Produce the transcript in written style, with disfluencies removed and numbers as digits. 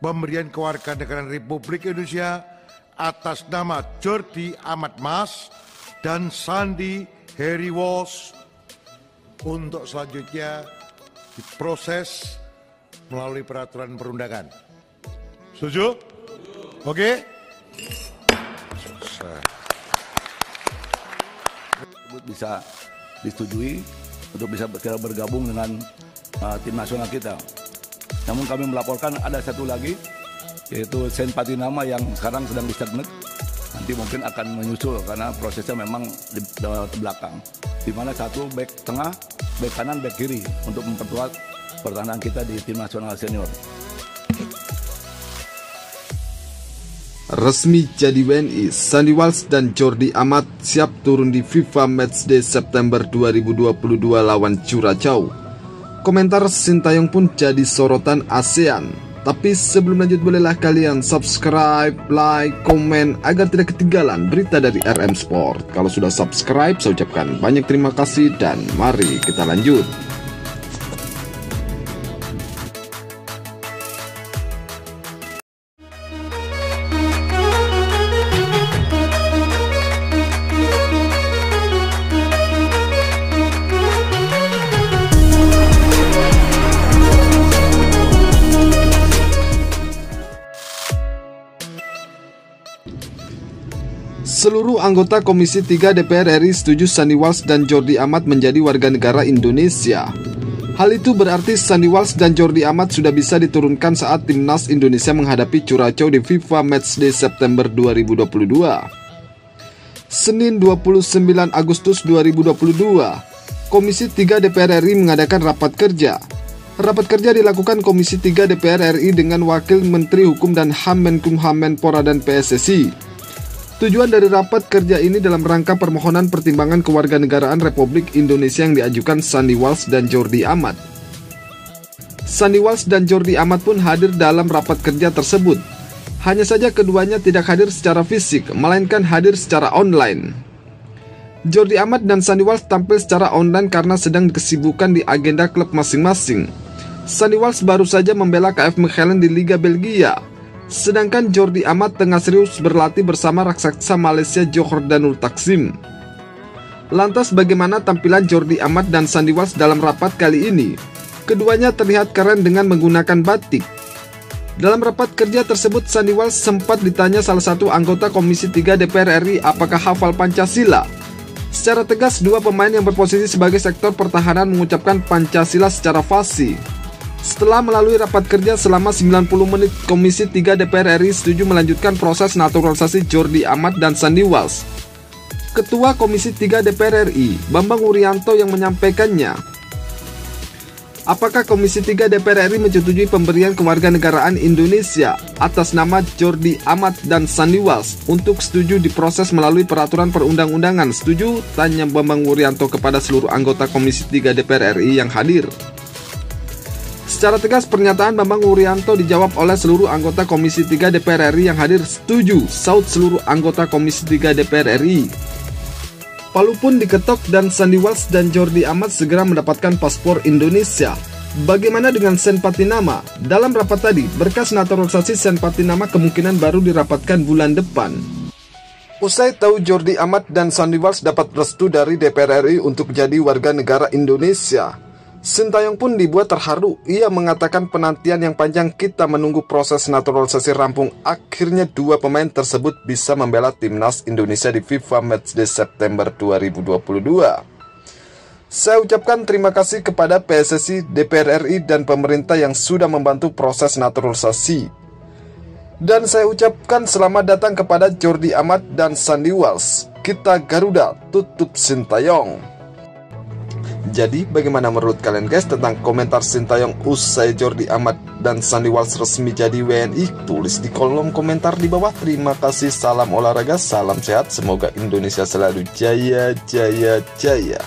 pemberian kewarganegaraan Republik Indonesia atas nama Jordi Amat Mas dan Sandi Heri Wos untuk selanjutnya diproses melalui peraturan perundangan. Setuju? Oke? Selesai. Bisa disetujui untuk bisa bergabung dengan tim nasional kita. Namun kami melaporkan ada satu lagi, yaitu Sen Patinama yang sekarang sedang di-stagnet. Nanti mungkin akan menyusul karena prosesnya memang di belakang. Di mana satu back tengah, back kanan, back kiri untuk memperkuat pertahanan kita di tim nasional senior. Resmi jadi WNI, Sandi Walsh dan Jordi Amat siap turun di FIFA Matchday September 2022 lawan Curacao. Komentar Sintayong pun jadi sorotan ASEAN. Tapi sebelum lanjut, bolehlah kalian subscribe, like, komen agar tidak ketinggalan berita dari RM Sport. Kalau sudah subscribe, saya ucapkan banyak terima kasih dan mari kita lanjut. Seluruh anggota Komisi 3 DPR RI setuju Sandi Walsh dan Jordi Amat menjadi warga negara Indonesia. Hal itu berarti Sandi Walsh dan Jordi Amat sudah bisa diturunkan saat timnas Indonesia menghadapi Curacao di FIFA Matchday September 2022. Senin 29 Agustus 2022, Komisi 3 DPR RI mengadakan rapat kerja. Rapat kerja dilakukan Komisi 3 DPR RI dengan Wakil Menteri Hukum dan HAM Menkumham Menpora dan PSSI. Tujuan dari rapat kerja ini dalam rangka permohonan pertimbangan kewarganegaraan Republik Indonesia yang diajukan Sandi Walsh dan Jordi Amat. Sandi Walsh dan Jordi Amat pun hadir dalam rapat kerja tersebut. Hanya saja keduanya tidak hadir secara fisik, melainkan hadir secara online. Jordi Amat dan Sandi Walsh tampil secara online karena sedang kesibukan di agenda klub masing-masing. Sandi Walsh baru saja membela KF Mechelen di Liga Belgia. Sedangkan Jordi Amat tengah serius berlatih bersama raksasa Malaysia Johordanul Takzim. Lantas bagaimana tampilan Jordi Amat dan Sandi Walsh dalam rapat kali ini? Keduanya terlihat keren dengan menggunakan batik. Dalam rapat kerja tersebut, Sandi Walsh sempat ditanya salah satu anggota Komisi 3 DPR RI apakah hafal Pancasila. Secara tegas, dua pemain yang berposisi sebagai sektor pertahanan mengucapkan Pancasila secara fasih. Setelah melalui rapat kerja selama 90 menit, Komisi 3 DPR RI setuju melanjutkan proses naturalisasi Jordi Amat dan Sandi Walsh. Ketua Komisi 3 DPR RI, Bambang Wuryanto yang menyampaikannya. Apakah Komisi 3 DPR RI menyetujui pemberian kewarganegaraan Indonesia atas nama Jordi Amat dan Sandi Walsh untuk setuju diproses melalui peraturan perundang-undangan? Setuju? Tanya Bambang Wuryanto kepada seluruh anggota Komisi 3 DPR RI yang hadir. Secara tegas pernyataan Bambang Wuryanto dijawab oleh seluruh anggota Komisi 3 DPR RI yang hadir. Setuju, saut seluruh anggota Komisi 3 DPR RI. Palu pun diketok dan Sandi Walsh dan Jordi Amat segera mendapatkan paspor Indonesia. Bagaimana dengan Sen Patinama? Dalam rapat tadi, berkas naturalisasi Sen Patinama kemungkinan baru dirapatkan bulan depan. Usai tahu Jordi Amat dan Sandi Walsh dapat restu dari DPR RI untuk menjadi warga negara Indonesia, Sintayong pun dibuat terharu. Ia mengatakan penantian yang panjang kita menunggu proses naturalisasi rampung. Akhirnya dua pemain tersebut bisa membela timnas Indonesia di FIFA Matchday September 2022. Saya ucapkan terima kasih kepada PSSI, DPR RI, dan pemerintah yang sudah membantu proses naturalisasi. Dan saya ucapkan selamat datang kepada Jordi Amat dan Sandi Walsh. Kita Garuda, tutup Sintayong. Jadi bagaimana menurut kalian guys tentang komentar Sintayong usai Jordi Amat dan Sandi Walsh resmi jadi WNI? Tulis di kolom komentar di bawah. Terima kasih, salam olahraga, salam sehat, semoga Indonesia selalu jaya, jaya, jaya.